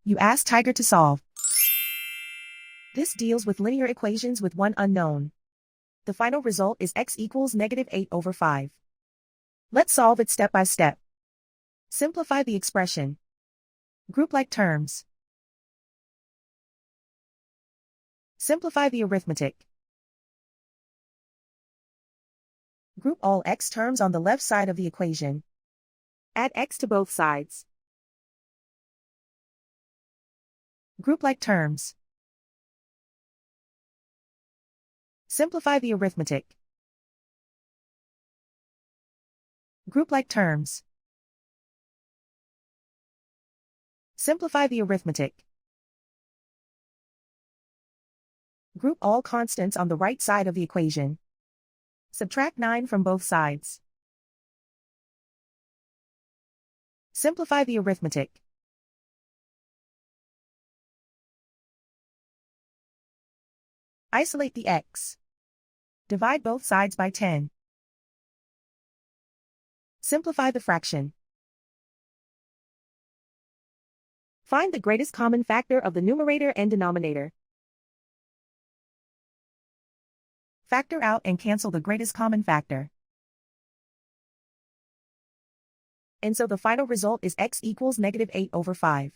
You ask Tiger to solve. This deals with linear equations with one unknown. The final result is x equals -8/5. Let's solve it step by step. Simplify the expression. Group like terms. Simplify the arithmetic. Group all x terms on the left side of the equation. Add x to both sides. Group like terms. Simplify the arithmetic. Group like terms. Simplify the arithmetic. Group all constants on the right side of the equation. Subtract 9 from both sides. Simplify the arithmetic. Isolate the x. Divide both sides by 10. Simplify the fraction. Find the greatest common factor of the numerator and denominator. Factor out and cancel the greatest common factor. And so the final result is x equals -8/5.